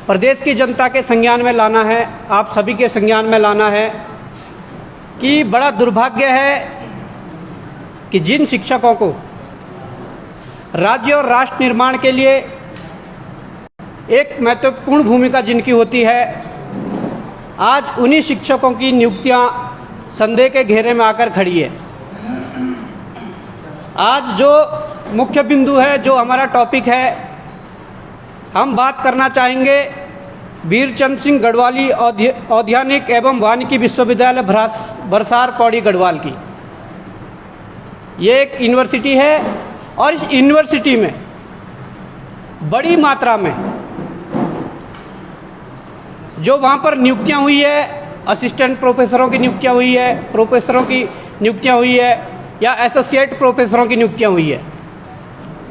प्रदेश की जनता के संज्ञान में लाना है, आप सभी के संज्ञान में लाना है कि बड़ा दुर्भाग्य है कि जिन शिक्षकों को राज्य और राष्ट्र निर्माण के लिए एक महत्वपूर्ण भूमिका जिनकी होती है, आज उन्हीं शिक्षकों की नियुक्तियां संदेह के घेरे में आकर खड़ी है। आज जो मुख्य बिंदु है, जो हमारा टॉपिक है, हम बात करना चाहेंगे वीरचंद सिंह गढ़वाली औद्यानिक एवं वानिकी विश्वविद्यालय बरसार पौड़ी गढ़वाल की। ये एक यूनिवर्सिटी है और इस यूनिवर्सिटी में बड़ी मात्रा में जो वहाँ पर नियुक्तियाँ हुई है, असिस्टेंट प्रोफेसरों की नियुक्तियाँ हुई है, प्रोफेसरों की नियुक्तियाँ हुई है या एसोसिएट प्रोफेसरों की नियुक्तियाँ हुई है,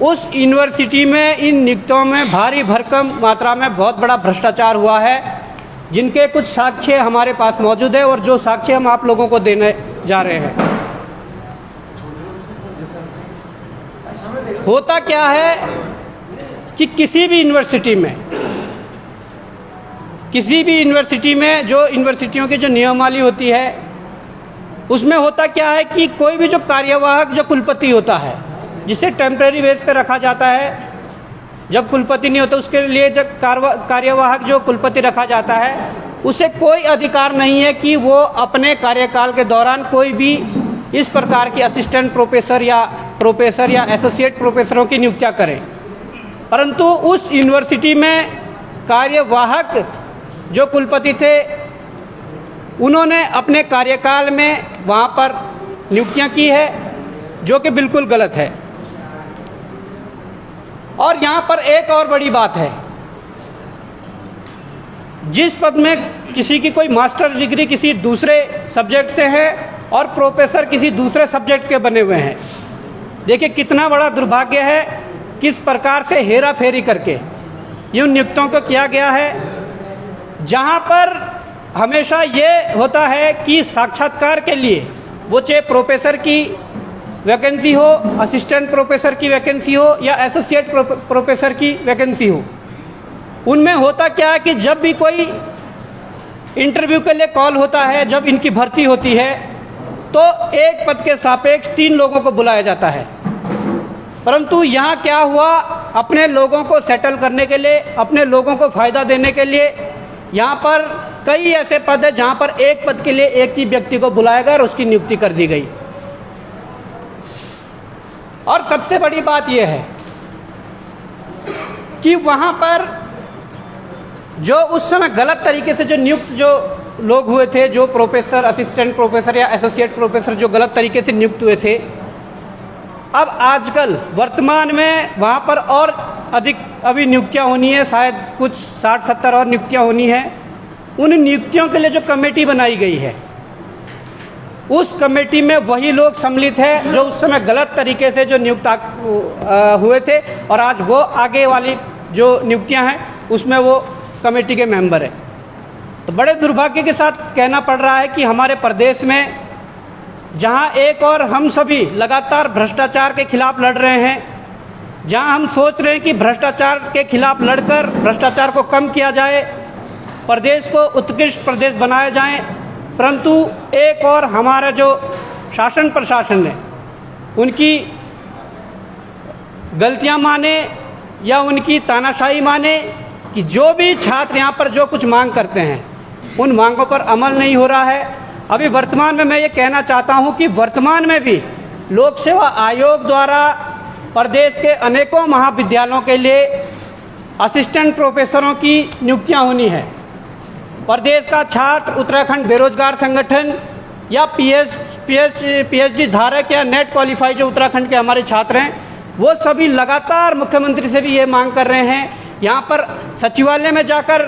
उस यूनिवर्सिटी में इन नियुक्तियों में भारी भरकम मात्रा में बहुत बड़ा भ्रष्टाचार हुआ है, जिनके कुछ साक्ष्य हमारे पास मौजूद है और जो साक्ष्य हम आप लोगों को देने जा रहे हैं। होता क्या है कि किसी भी यूनिवर्सिटी में जो यूनिवर्सिटियों की जो नियमावली होती है, उसमें होता क्या है कि कोई भी जो कार्यवाहक जो कुलपति होता है, जिसे टेम्परेरी बेस पे रखा जाता है, जब कुलपति नहीं होता उसके लिए जब कार्यवाहक जो कुलपति रखा जाता है, उसे कोई अधिकार नहीं है कि वो अपने कार्यकाल के दौरान कोई भी इस प्रकार की असिस्टेंट प्रोफेसर या एसोसिएट प्रोफेसरों की नियुक्तियां करें। परंतु उस यूनिवर्सिटी में कार्यवाहक जो कुलपति थे, उन्होंने अपने कार्यकाल में वहाँ पर नियुक्तियां की है, जो कि बिल्कुल गलत है। और यहाँ पर एक और बड़ी बात है, जिस पद में किसी की कोई मास्टर डिग्री किसी दूसरे सब्जेक्ट से है और प्रोफेसर किसी दूसरे सब्जेक्ट के बने हुए हैं, देखिए कितना बड़ा दुर्भाग्य है, किस प्रकार से हेरा फेरी करके इन नियुक्तियों को किया गया है। जहाँ पर हमेशा ये होता है कि साक्षात्कार के लिए वो चाहे प्रोफेसर की वैकेंसी हो, असिस्टेंट प्रोफेसर की वैकेंसी हो या एसोसिएट प्रोफेसर की वैकेंसी हो, उनमें होता क्या है कि जब भी कोई इंटरव्यू के लिए कॉल होता है, जब इनकी भर्ती होती है, तो एक पद के सापेक्ष 3 लोगों को बुलाया जाता है। परंतु यहाँ क्या हुआ, अपने लोगों को सेटल करने के लिए, अपने लोगों को फायदा देने के लिए यहाँ पर कई ऐसे पद है जहाँ पर एक पद के लिए एक ही व्यक्ति को बुलाया गया और उसकी नियुक्ति कर दी गई। और सबसे बड़ी बात यह है कि वहाँ पर जो उस समय गलत तरीके से जो नियुक्त जो लोग हुए थे, जो प्रोफेसर, असिस्टेंट प्रोफेसर या एसोसिएट प्रोफेसर जो गलत तरीके से नियुक्त हुए थे, अब आजकल वर्तमान में वहाँ पर और अधिक अभी नियुक्तियाँ होनी है, शायद कुछ 60-70 और नियुक्तियाँ होनी है। उन नियुक्तियों के लिए जो कमेटी बनाई गई है, उस कमेटी में वही लोग सम्मिलित हैं जो उस समय गलत तरीके से जो नियुक्त हुए थे, और आज वो आगे वाली जो नियुक्तियाँ हैं उसमें वो कमेटी के मेंबर है। तो बड़े दुर्भाग्य के साथ कहना पड़ रहा है कि हमारे प्रदेश में जहां एक और हम सभी लगातार भ्रष्टाचार के खिलाफ लड़ रहे हैं, जहां हम सोच रहे हैं कि भ्रष्टाचार के खिलाफ लड़कर भ्रष्टाचार को कम किया जाए, प्रदेश को उत्कृष्ट प्रदेश बनाया जाए, परंतु एक और हमारा जो शासन प्रशासन है उनकी गलतियां माने या उनकी तानाशाही माने कि जो भी छात्र यहाँ पर जो कुछ मांग करते हैं, उन मांगों पर अमल नहीं हो रहा है। अभी वर्तमान में मैं ये कहना चाहता हूँ कि वर्तमान में भी लोक सेवा आयोग द्वारा प्रदेश के अनेकों महाविद्यालयों के लिए असिस्टेंट प्रोफेसरों की नियुक्तियाँ होनी है। प्रदेश का छात्र उत्तराखंड बेरोजगार संगठन या पीएचडी धारक या नेट क्वालिफाई जो उत्तराखंड के हमारे छात्र हैं, वो सभी लगातार मुख्यमंत्री से भी ये मांग कर रहे हैं। यहाँ पर सचिवालय में जाकर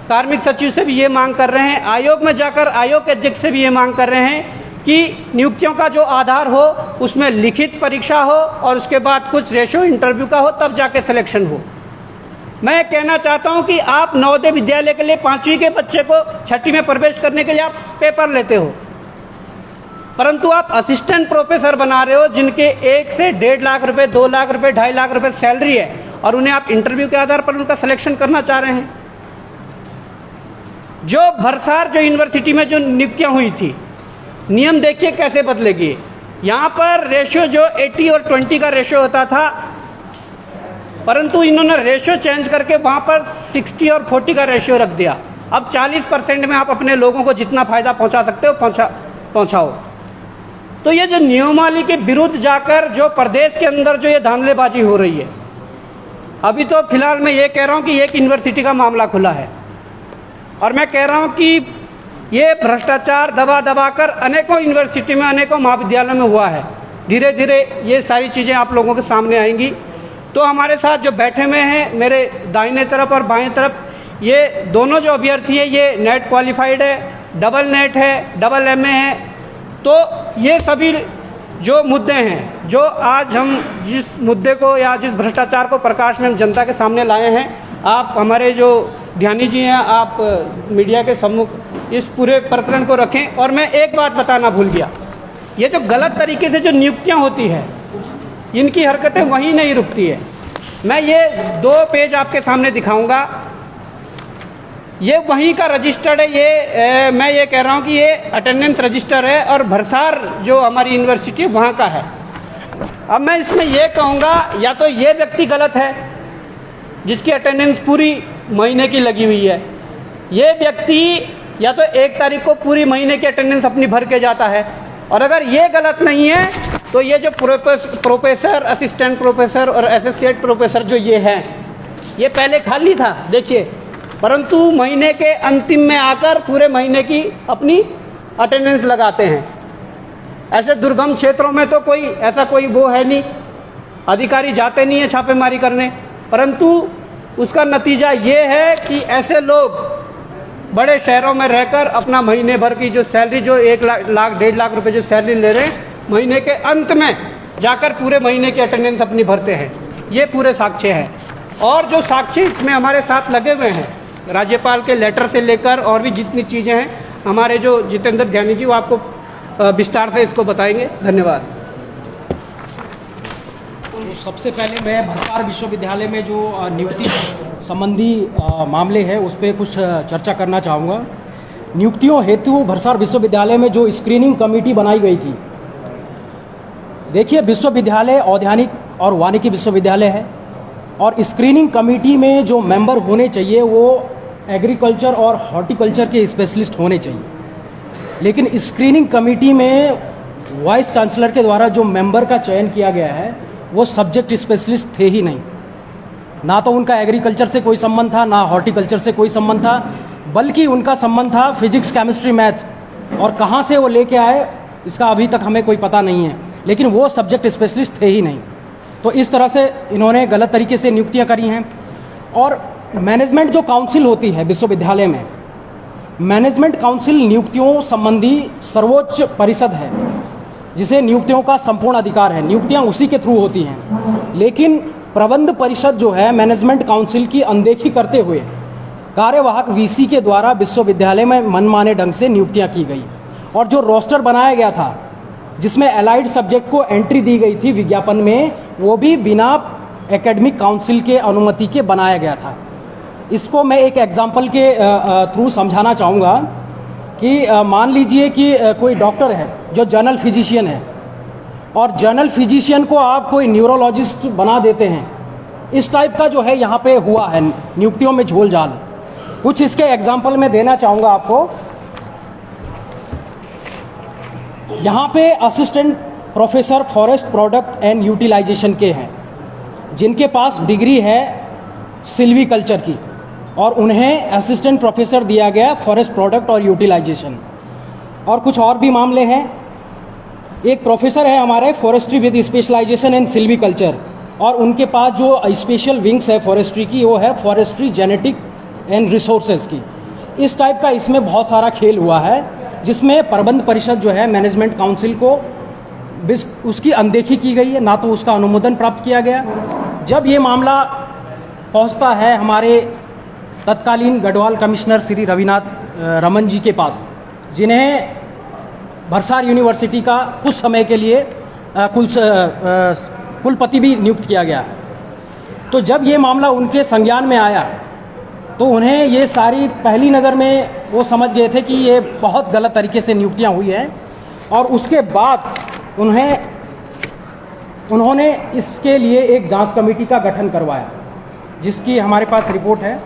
कार्मिक सचिव से भी ये मांग कर रहे हैं, आयोग में जाकर आयोग के अध्यक्ष से भी ये मांग कर रहे हैं कि नियुक्तियों का जो आधार हो उसमें लिखित परीक्षा हो और उसके बाद कुछ रेशो इंटरव्यू का हो, तब जाके सिलेक्शन हो। मैं कहना चाहता हूं कि आप नवोदय विद्यालय के लिए 5वीं के बच्चे को 6ठी में प्रवेश करने के लिए आप पेपर लेते हो, परंतु आप असिस्टेंट प्रोफेसर बना रहे हो जिनके 1 से 1.5 लाख रुपए, 2 लाख रुपए, 2.5 लाख रुपए सैलरी है, और उन्हें आप इंटरव्यू के आधार पर उनका सिलेक्शन करना चाह रहे हैं। जो भरसार जो यूनिवर्सिटी में जो नियुक्तियां हुई थी, नियम देखिए कैसे बदलेगी। यहाँ पर रेशियो जो 80 और 20 का रेशियो होता था, परंतु इन्होंने रेशियो चेंज करके वहाँ पर 60 और 40 का रेशियो रख दिया। अब 40% में आप अपने लोगों को जितना फायदा पहुँचा सकते हो पहुँचाओ। तो ये जो नियमावली के विरुद्ध जाकर जो प्रदेश के अंदर जो ये धांधलेबाजी हो रही है, अभी तो फिलहाल मैं ये कह रहा हूँ कि एक यूनिवर्सिटी का मामला खुला है और मैं कह रहा हूँ कि ये भ्रष्टाचार दबा दबा कर अनेकों यूनिवर्सिटी में, अनेकों महाविद्यालयों में हुआ है। धीरे धीरे ये सारी चीज़ें आप लोगों के सामने आएंगी। तो हमारे साथ जो बैठे हुए हैं, मेरे दाहिने तरफ और बाएं तरफ, ये दोनों जो अभ्यर्थी है ये नेट क्वालिफाइड है, डबल नेट है, डबल MA है। तो ये सभी जो मुद्दे हैं, जो आज हम जिस मुद्दे को या जिस भ्रष्टाचार को प्रकाश में हम जनता के सामने लाए हैं, आप हमारे जो ध्यानी जी हैं, आप मीडिया के सम्मुख इस पूरे प्रकरण को रखें। और मैं एक बात बताना भूल गया, ये जो गलत तरीके से जो नियुक्तियां होती है, इनकी हरकतें वहीं नहीं रुकती है। मैं ये 2 पेज आपके सामने दिखाऊंगा, ये वहीं का रजिस्टर्ड है। ये मैं ये कह रहा हूँ कि ये अटेंडेंस रजिस्टर है और भरसार जो हमारी यूनिवर्सिटी वहाँ का है। अब मैं इसमें ये कहूँगा, या तो ये व्यक्ति गलत है जिसकी अटेंडेंस पूरी महीने की लगी हुई है, ये व्यक्ति या तो 1 तारीख को पूरी महीने की अटेंडेंस अपनी भर के जाता है, और अगर ये गलत नहीं है तो ये जो प्रोफेसर, असिस्टेंट प्रोफेसर और एसोसिएट प्रोफेसर जो ये हैं, ये पहले खाली था देखिए, परंतु महीने के अंतिम में आकर पूरे महीने की अपनी अटेंडेंस लगाते हैं। ऐसे दुर्गम क्षेत्रों में तो कोई ऐसा कोई वो है नहीं, अधिकारी जाते नहीं है छापेमारी करने, परंतु उसका नतीजा ये है कि ऐसे लोग बड़े शहरों में रहकर अपना महीने भर की जो सैलरी, जो 1 लाख 1.5 लाख रुपए जो सैलरी ले रहे हैं, महीने के अंत में जाकर पूरे महीने की अटेंडेंस अपनी भरते हैं। ये पूरे साक्ष्य हैं। और जो साक्ष्य इसमें हमारे साथ लगे हुए हैं, राज्यपाल के लेटर से लेकर और भी जितनी चीज़ें हैं, हमारे जो जितेंद्र ध्यानी जी वो आपको विस्तार से इसको बताएंगे। धन्यवाद। तो सबसे पहले मैं भरसार विश्वविद्यालय में जो नियुक्ति संबंधी मामले हैं उस पर कुछ चर्चा करना चाहूँगा। नियुक्तियों हेतु भरसार विश्वविद्यालय में जो स्क्रीनिंग कमेटी बनाई गई थी, देखिए विश्वविद्यालय औद्यानिक और वानिकी विश्वविद्यालय है और स्क्रीनिंग कमेटी में जो मेंबर होने चाहिए वो एग्रीकल्चर और हॉर्टिकल्चर के स्पेशलिस्ट होने चाहिए। लेकिन स्क्रीनिंग कमेटी में वाइस चांसलर के द्वारा जो मेंबर का चयन किया गया है वो सब्जेक्ट स्पेशलिस्ट थे ही नहीं। ना तो उनका एग्रीकल्चर से कोई संबंध था, ना हॉर्टिकल्चर से कोई संबंध था, बल्कि उनका संबंध था फिजिक्स, केमिस्ट्री, मैथ। और कहाँ से वो लेके आए इसका अभी तक हमें कोई पता नहीं है, लेकिन वो सब्जेक्ट स्पेशलिस्ट थे ही नहीं। तो इस तरह से इन्होंने गलत तरीके से नियुक्तियां करी हैं। और मैनेजमेंट जो काउंसिल होती है विश्वविद्यालय में, मैनेजमेंट काउंसिल नियुक्तियों संबंधी सर्वोच्च परिषद है जिसे नियुक्तियों का संपूर्ण अधिकार है, नियुक्तियां उसी के थ्रू होती हैं। लेकिन प्रबंध परिषद जो है मैनेजमेंट काउंसिल की अनदेखी करते हुए कार्यवाहक VC के द्वारा विश्वविद्यालय में मनमाने ढंग से नियुक्तियां की गई। और जो रोस्टर बनाया गया था जिसमें एलाइड सब्जेक्ट को एंट्री दी गई थी विज्ञापन में, वो भी बिना एकेडमिक काउंसिल के अनुमति के बनाया गया था। इसको मैं एक एग्जाम्पल के थ्रू समझाना चाहूँगा कि मान लीजिए कि कोई डॉक्टर है जो जनरल फिजिशियन है और जनरल फिजिशियन को आप कोई न्यूरोलॉजिस्ट बना देते हैं। इस टाइप का जो है यहाँ पे हुआ है नियुक्तियों में झोल झाल। कुछ इसके एग्जाम्पल मैं देना चाहूँगा आपको। यहाँ पे assistant professor forest product and utilisation के हैं जिनके पास डिग्री है सिल्वीकल्चर की, और उन्हें असिस्टेंट प्रोफेसर दिया गया फॉरेस्ट प्रोडक्ट और यूटिलाइजेशन। और कुछ और भी मामले हैं। एक प्रोफेसर है हमारे forestry with specialisation in silviculture, और उनके पास जो स्पेशल विंग्स है फॉरेस्ट्री की वो है फॉरेस्ट्री जेनेटिक एंड रिसोर्सेज की। इस टाइप का इसमें बहुत सारा खेल हुआ है जिसमें प्रबंध परिषद जो है मैनेजमेंट काउंसिल को उसकी अनदेखी की गई है, ना तो उसका अनुमोदन प्राप्त किया गया। जब ये मामला पहुंचता है हमारे तत्कालीन गढ़वाल कमिश्नर श्री रविनाथ रमन जी के पास, जिन्हें भरसार यूनिवर्सिटी का कुछ समय के लिए कुलपति भी नियुक्त किया गया। तो जब ये मामला उनके संज्ञान में आया तो उन्हें ये सारी पहली नज़र में वो समझ गए थे कि ये बहुत गलत तरीके से नियुक्तियां हुई हैं, और उसके बाद उन्होंने इसके लिए एक जांच कमेटी का गठन करवाया, जिसकी हमारे पास रिपोर्ट है,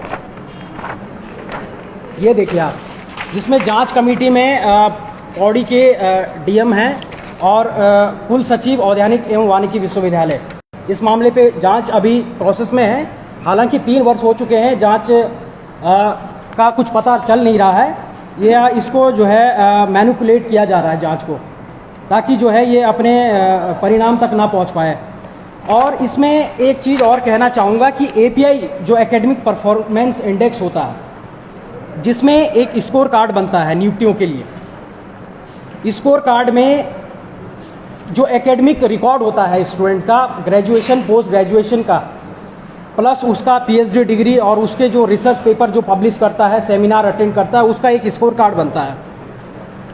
ये देखिए आप, जिसमें जांच कमेटी में पौड़ी के डीएम हैं और कुल सचिव औद्यानिक एवं वानिकी विश्वविद्यालय। इस मामले पे जांच अभी प्रोसेस में है, हालांकि 3 वर्ष हो चुके हैं, जांच का कुछ पता चल नहीं रहा है, ये इसको जो है मैनिपुलेट किया जा रहा है जांच को, ताकि जो है ये अपने परिणाम तक ना पहुंच पाए। और इसमें एक चीज़ और कहना चाहूँगा कि एपीआई जो एकेडमिक परफॉर्मेंस इंडेक्स होता है, जिसमें एक स्कोर कार्ड बनता है नियुक्तियों के लिए। स्कोर कार्ड में जो एकेडमिक रिकॉर्ड होता है स्टूडेंट का, ग्रेजुएशन पोस्ट ग्रेजुएशन का, प्लस उसका पीएचडी डिग्री और उसके जो रिसर्च पेपर जो पब्लिश करता है, सेमिनार अटेंड करता है, उसका एक स्कोर कार्ड बनता है।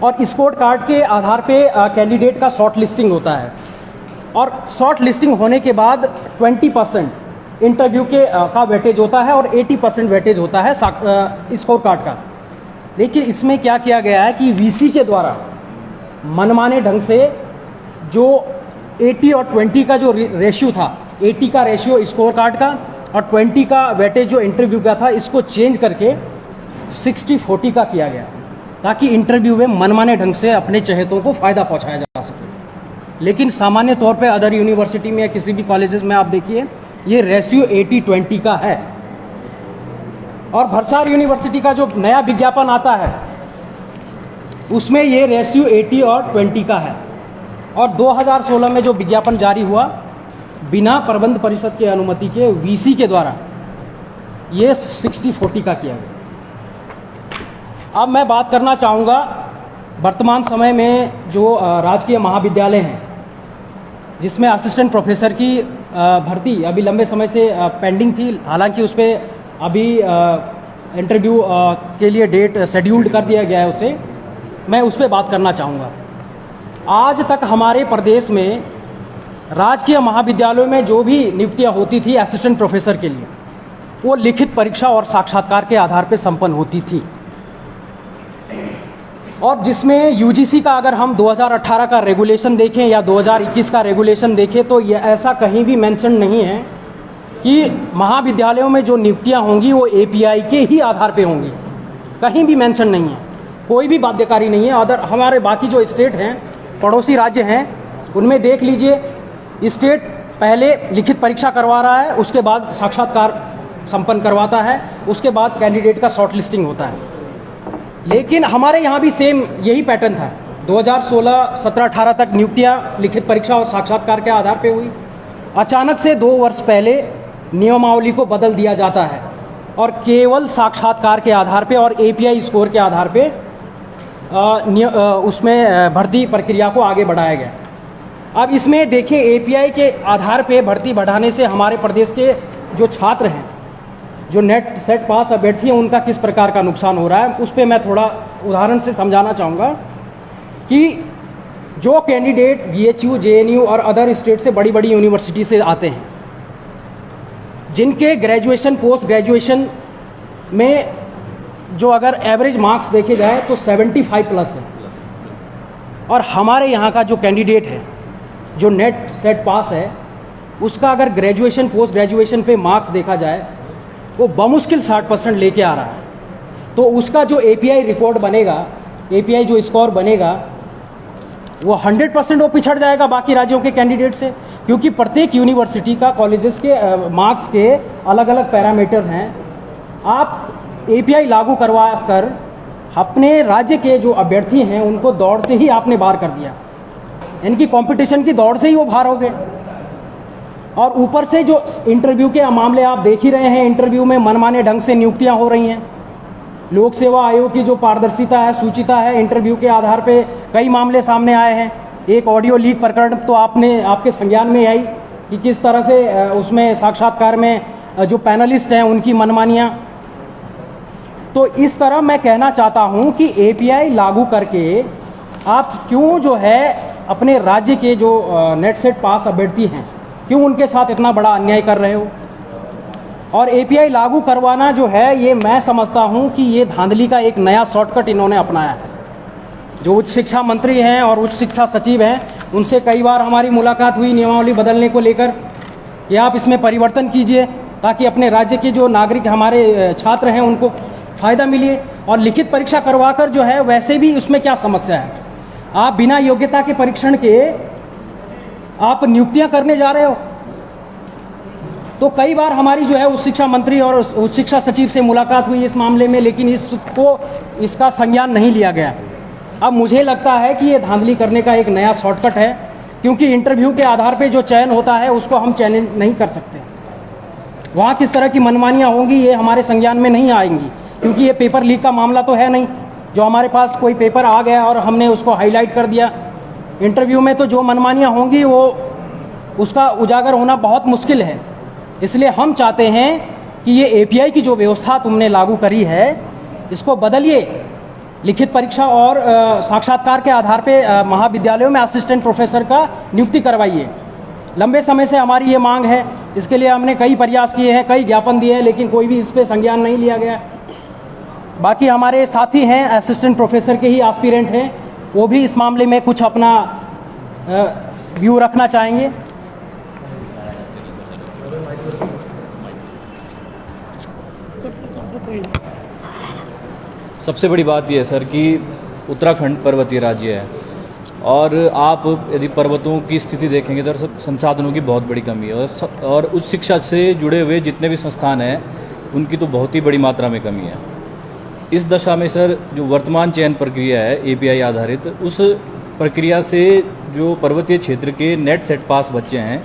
और स्कोर कार्ड के आधार पे कैंडिडेट का शॉर्ट लिस्टिंग होता है, और शॉर्ट लिस्टिंग होने के बाद 20% इंटरव्यू के का वेटेज होता है और 80% वेटेज होता है स्कोर कार्ड का। देखिए इसमें क्या किया गया है कि वीसी के द्वारा मनमाने ढंग से जो 80 और 20 का जो रेशियो था, 80 का रेशियो स्कोर कार्ड का और 20 का वेटेज जो इंटरव्यू का था, इसको चेंज करके 60-40 का किया गया, ताकि इंटरव्यू में मनमाने ढंग से अपने चहेतों को फ़ायदा पहुंचाया जा सके। लेकिन सामान्य तौर पे अदर यूनिवर्सिटी में या किसी भी कॉलेजेस में आप देखिए ये रेशियो 80-20 का है। और भरसार यूनिवर्सिटी का जो नया विज्ञापन आता है उसमें ये रेशियो 80 और 20 का है। और 2016 में जो विज्ञापन जारी हुआ बिना प्रबंध परिषद की अनुमति के वीसी के द्वारा, ये 60-40 का किया गया। अब मैं बात करना चाहूँगा वर्तमान समय में जो राजकीय महाविद्यालय हैं, जिसमें असिस्टेंट प्रोफेसर की भर्ती अभी लंबे समय से पेंडिंग थी, हालांकि उस पर अभी इंटरव्यू के लिए डेट शेड्यूल्ड कर दिया गया है उसे, मैं उस पर बात करना चाहूँगा। आज तक हमारे प्रदेश में राजकीय महाविद्यालयों में जो भी नियुक्तियाँ होती थी असिस्टेंट प्रोफेसर के लिए, वो लिखित परीक्षा और साक्षात्कार के आधार पर संपन्न होती थी। और जिसमें यूजीसी का अगर हम 2018 का रेगुलेशन देखें या 2021 का रेगुलेशन देखें तो ये ऐसा कहीं भी मेंशन नहीं है कि महाविद्यालयों में जो नियुक्तियां होंगी वो एपीआई के ही आधार पे होंगी, कहीं भी मेंशन नहीं है, कोई भी बाध्यकारी नहीं है। अदर हमारे बाकी जो स्टेट हैं, पड़ोसी राज्य हैं, उनमें देख लीजिए स्टेट पहले लिखित परीक्षा करवा रहा है, उसके बाद साक्षात्कार संपन्न करवाता है, उसके बाद कैंडिडेट का शॉर्ट लिस्टिंग होता है। लेकिन हमारे यहाँ भी सेम यही पैटर्न था। 2016, 17, 18 तक नियुक्तियाँ लिखित परीक्षा और साक्षात्कार के आधार पे हुई। अचानक से 2 वर्ष पहले नियमावली को बदल दिया जाता है और केवल साक्षात्कार के आधार पे और एपीआई स्कोर के आधार पे उसमें भर्ती प्रक्रिया को आगे बढ़ाया गया। अब इसमें देखिए एपीआई के आधार पे भर्ती बढ़ाने से हमारे प्रदेश के जो छात्र हैं, जो नेट सेट पास अभ्यर्थी हैं, उनका किस प्रकार का नुकसान हो रहा है, उस पर मैं थोड़ा उदाहरण से समझाना चाहूँगा कि जो कैंडिडेट बीएचयू, जेएनयू और अदर स्टेट से बड़ी बड़ी यूनिवर्सिटी से आते हैं, जिनके ग्रेजुएशन पोस्ट ग्रेजुएशन में जो अगर एवरेज मार्क्स देखे जाए तो 75 प्लस है, और हमारे यहाँ का जो कैंडिडेट है जो नेट सेट पास है, उसका अगर ग्रेजुएशन पोस्ट ग्रेजुएशन पे मार्क्स देखा जाए वो बमुश्किल 60% लेके आ रहा है, तो उसका जो एपीआई रिकॉर्ड बनेगा, एपीआई जो स्कोर बनेगा, वो 100% वो पिछड़ जाएगा बाकी राज्यों के कैंडिडेट से, क्योंकि प्रत्येक यूनिवर्सिटी का, कॉलेजेस के मार्क्स के अलग अलग पैरामीटर्स हैं। आप एपीआई लागू करवा कर अपने राज्य के जो अभ्यर्थी हैं उनको दौड़ से ही आपने बाहर कर दिया, इनकी कंपटीशन की दौड़ से ही वो बाहर हो गए। और ऊपर से जो इंटरव्यू के मामले आप देख ही रहे हैं, इंटरव्यू में मनमाने ढंग से नियुक्तियां हो रही हैं। लोक सेवा आयोग की जो पारदर्शिता है, सूचिता है, इंटरव्यू के आधार पे कई मामले सामने आए हैं। एक ऑडियो लीक प्रकरण तो आपके संज्ञान में आई कि किस तरह से उसमें साक्षात्कार में जो पैनलिस्ट हैं उनकी मनमानियां। तो इस तरह मैं कहना चाहता हूं कि एपीआई लागू करके आप क्यों जो है अपने राज्य के जो नेट सेट पास अभ्यर्थी हैं, क्यों उनके साथ इतना बड़ा अन्याय कर रहे हो। और एपीआई लागू करवाना जो है, ये मैं समझता हूं कि ये धांधली का एक नया शॉर्टकट इन्होंने अपनाया है। जो उच्च शिक्षा मंत्री हैं और उच्च शिक्षा सचिव हैं, उनसे कई बार हमारी मुलाकात हुई नियमावली बदलने को लेकर कि आप इसमें परिवर्तन कीजिए ताकि अपने राज्य के जो नागरिक हमारे छात्र हैं उनको फ़ायदा मिले। और लिखित परीक्षा करवाकर जो है, वैसे भी उसमें क्या समस्या है, आप बिना योग्यता के परीक्षण के आप नियुक्तियां करने जा रहे हो। तो कई बार हमारी जो है उच्च शिक्षा मंत्री और उच्च शिक्षा सचिव से मुलाकात हुई इस मामले में, लेकिन इसका संज्ञान नहीं लिया गया। अब मुझे लगता है कि ये धांधली करने का एक नया शॉर्टकट है, क्योंकि इंटरव्यू के आधार पे जो चयन होता है उसको हम चयन नहीं कर सकते। वहाँ किस तरह की मनमानियाँ होंगी ये हमारे संज्ञान में नहीं आएंगी, क्योंकि ये पेपर लीक का मामला तो है नहीं जो हमारे पास कोई पेपर आ गया और हमने उसको हाईलाइट कर दिया। इंटरव्यू में तो जो मनमानियाँ होंगी वो उसका उजागर होना बहुत मुश्किल है। इसलिए हम चाहते हैं कि ये एपीआई की जो व्यवस्था तुमने लागू करी है इसको बदलिए, लिखित परीक्षा और साक्षात्कार के आधार पे महाविद्यालयों में असिस्टेंट प्रोफेसर का नियुक्ति करवाइए। लंबे समय से हमारी ये मांग है, इसके लिए हमने कई प्रयास किए हैं, कई ज्ञापन दिए हैं, लेकिन कोई भी इस पे संज्ञान नहीं लिया गया। बाकी हमारे साथी हैं असिस्टेंट प्रोफेसर के ही एस्पिरेंट हैं, वो भी इस मामले में कुछ अपना व्यू रखना चाहेंगे। सबसे बड़ी बात यह है सर कि उत्तराखंड पर्वतीय राज्य है और आप यदि पर्वतों की स्थिति देखेंगे तो संसाधनों की बहुत बड़ी कमी है और उच्च शिक्षा से जुड़े हुए जितने भी संस्थान हैं उनकी तो बहुत ही बड़ी मात्रा में कमी है। इस दशा में सर जो वर्तमान चयन प्रक्रिया है एपीआई आधारित, उस प्रक्रिया से जो पर्वतीय क्षेत्र के नेट सेट पास बच्चे हैं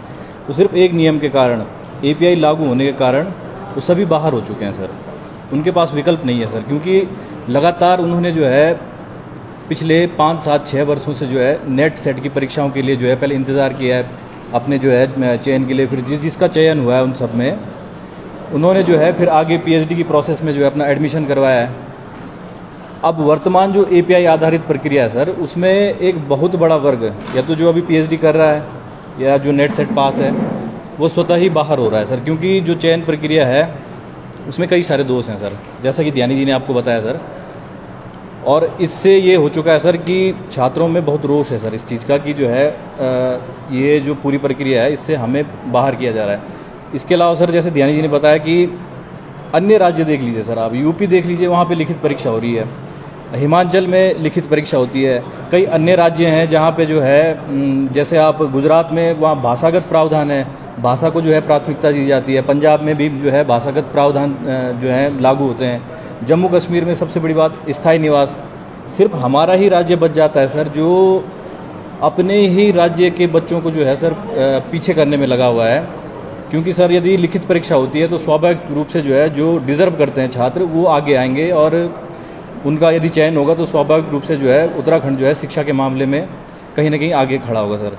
वो सिर्फ एक नियम के कारण, एपीआई लागू होने के कारण वो सभी बाहर हो चुके हैं सर। उनके पास विकल्प नहीं है सर, क्योंकि लगातार उन्होंने जो है पिछले 5, 7, 6 वर्षों से जो है नेट सेट की परीक्षाओं के लिए जो है पहले इंतज़ार किया है अपने जो है चयन के लिए, फिर जिसका चयन हुआ है उन सब में उन्होंने जो है फिर आगे पीएचडी की प्रोसेस में जो है अपना एडमिशन करवाया है। अब वर्तमान जो एपीआई आधारित प्रक्रिया है सर, उसमें एक बहुत बड़ा वर्ग या तो जो अभी पीएचडी कर रहा है या जो नेट सेट पास है वो स्वतः ही बाहर हो रहा है सर, क्योंकि जो चयन प्रक्रिया है उसमें कई सारे दोष हैं सर, जैसा कि ध्यानी जी ने आपको बताया सर। और इससे ये हो चुका है सर कि छात्रों में बहुत रोष है सर इस चीज़ का कि जो है ये जो पूरी प्रक्रिया है इससे हमें बाहर किया जा रहा है। इसके अलावा सर जैसे ध्यानी जी ने बताया कि अन्य राज्य देख लीजिए सर, आप यूपी देख लीजिए, वहाँ पे लिखित परीक्षा हो रही है, हिमाचल में लिखित परीक्षा होती है, कई अन्य राज्य हैं जहाँ पे जो है जैसे आप गुजरात में वहाँ भाषागत प्रावधान है, भाषा को जो है प्राथमिकता दी जाती है, पंजाब में भी जो है भाषागत प्रावधान जो है लागू होते हैं, जम्मू कश्मीर में सबसे बड़ी बात स्थायी निवास। सिर्फ हमारा ही राज्य बच जाता है सर जो अपने ही राज्य के बच्चों को जो है सर पीछे करने में लगा हुआ है, क्योंकि सर यदि लिखित परीक्षा होती है तो स्वाभाविक रूप से जो है जो डिज़र्व करते हैं छात्र वो आगे आएंगे और उनका यदि चयन होगा तो स्वाभाविक रूप से जो है उत्तराखंड जो है शिक्षा के मामले में कहीं ना कहीं आगे खड़ा होगा सर।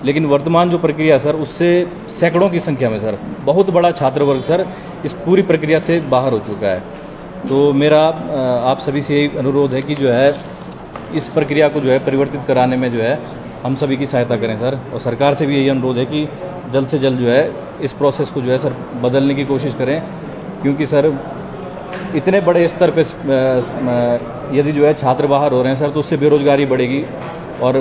लेकिन वर्तमान जो प्रक्रिया सर उससे सैकड़ों की संख्या में सर बहुत बड़ा छात्र वर्ग सर इस पूरी प्रक्रिया से बाहर हो चुका है। तो मेरा आप सभी से यही अनुरोध है कि जो है इस प्रक्रिया को जो है परिवर्तित कराने में जो है हम सभी की सहायता करें सर, और सरकार से भी यही अनुरोध है कि जल्द से जल्द जो है इस प्रोसेस को जो है सर बदलने की कोशिश करें, क्योंकि सर इतने बड़े स्तर पे यदि जो है छात्र बाहर हो रहे हैं सर तो उससे बेरोजगारी बढ़ेगी और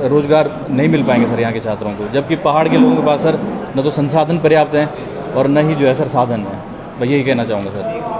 रोजगार नहीं मिल पाएंगे सर यहाँ के छात्रों को, जबकि पहाड़ के लोगों के पास सर न तो संसाधन पर्याप्त हैं और न ही जो है सर साधन है। मैं यही कहना चाहूँगा सर।